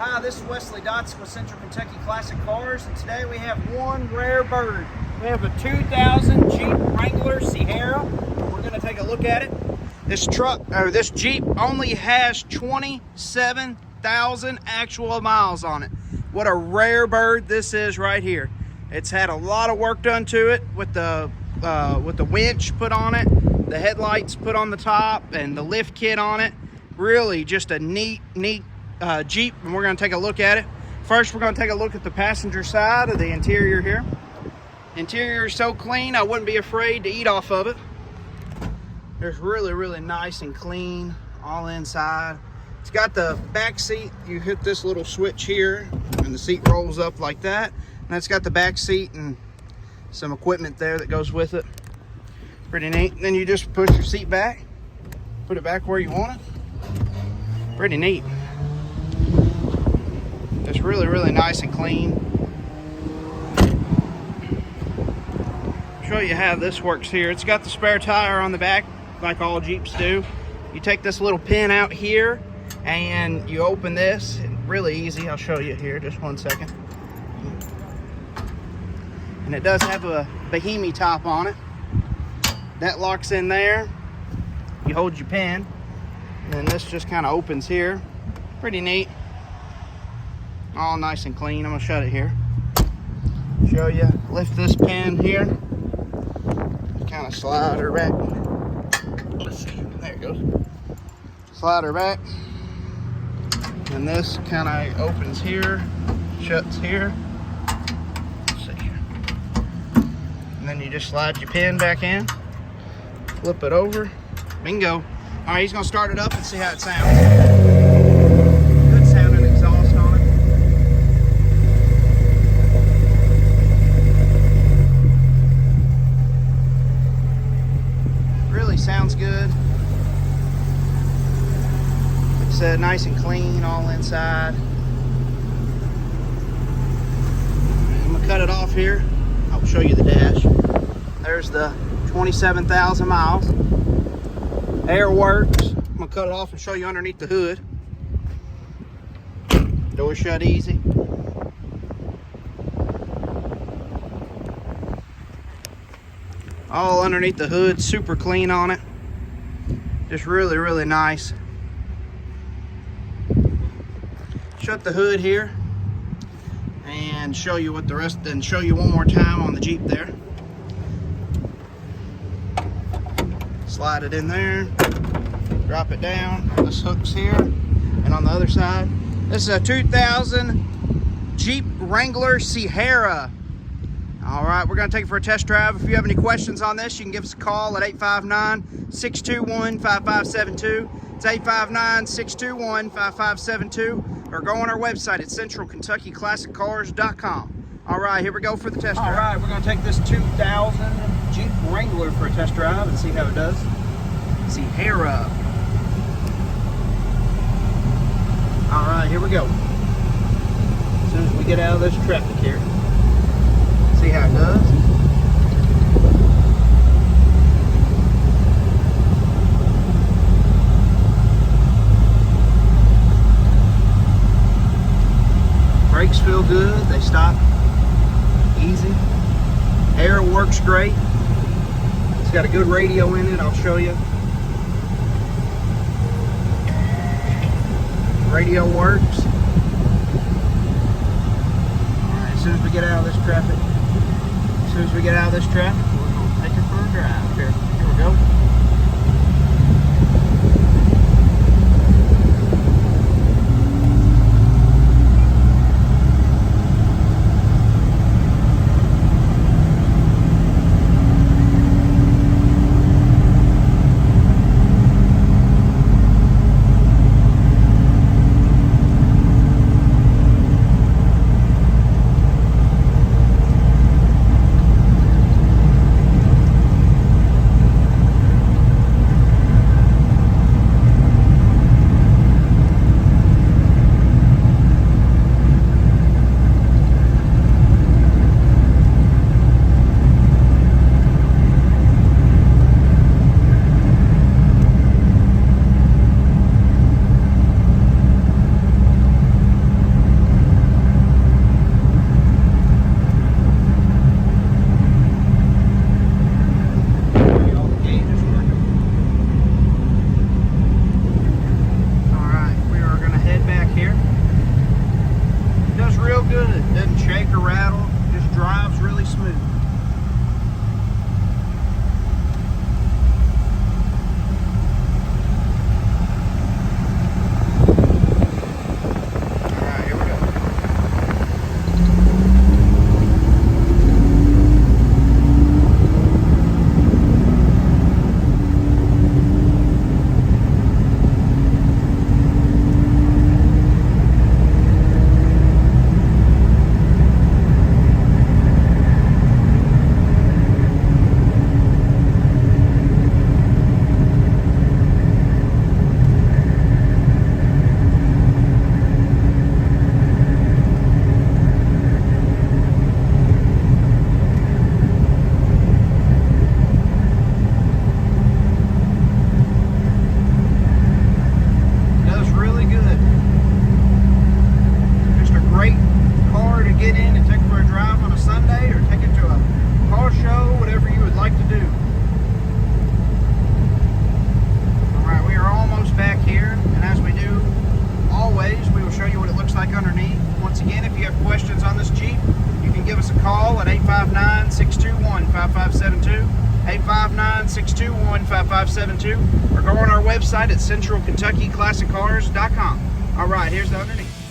Hi, this is Wesley Dotson with Central Kentucky Classic Cars, and today we have one rare bird. We have a 2000 Jeep Wrangler Sahara. We're going to take a look at it. This Jeep only has 27,000 actual miles on it. What a rare bird this is right here. It's had a lot of work done to it with the winch put on it, the headlights put on the top, and the lift kit on it. Really just a neat Jeep, and we're going to take a look at it. First, we're going to take a look at the passenger side of the interior here. Interior is so clean, I wouldn't be afraid to eat off of it. There's really nice and clean all inside. It's got the back seat. You hit this little switch here, and the seat rolls up like that. And it's got the back seat and some equipment there that goes with it. Pretty neat. And then you just push your seat back, put it back where you want it. Pretty neat. It's really nice and clean. Show you how this works here. It's got the spare tire on the back like all Jeeps do. You take this little pin out here and you open this. Really easy. I'll show you here, just one second. And it does have a Bikini top on it. That locks in there. You hold your pin, and then this just kind of opens here. Pretty neat. All nice and clean. I'm gonna shut it here. Show you. Lift this pin here. Kind of slide her back. Let's see. There it goes. Slide her back. And this kind of opens here, shuts here. Let's see here. And then you just slide your pin back in. Flip it over. Bingo. All right, he's gonna start it up and see how it sounds. Good sounding exhaust on it. Really sounds good. Like I said, nice and clean all inside. I'm gonna cut it off here. I'll show you the dash. There's the 27,000 miles. Air works. I'm gonna cut it off and show you underneath the hood. Door shut easy. All underneath the hood, super clean on it. Just really nice. Shut the hood here and show you what the rest, and show you one more time on the Jeep there. Slide it in there, drop it down. This hook's here, and on the other side, this is a 2000 Jeep Wrangler Sahara. All right, we're gonna take it for a test drive. If you have any questions on this, you can give us a call at 859-621-5572. It's 859-621-5572, or go on our website at centralkentuckyclassiccars.com. All right, here we go for the test drive. All right, we're gonna take this 2000 Jeep Wrangler for a test drive and see how it does. Sahara. All right, here we go. As soon as we get out of this traffic here, see how it does. Brakes feel good. They stop easy. Air works great. It's got a good radio in it. I'll show you. Radio works. Alright, as soon as we get out of this traffic, we're going to take it for a drive here. Here we go. like underneath. Once again, if you have questions on this Jeep, you can give us a call at 859-621-5572, 859-621-5572, or go on our website at centralkentuckyclassiccars.com. All right, here's the underneath.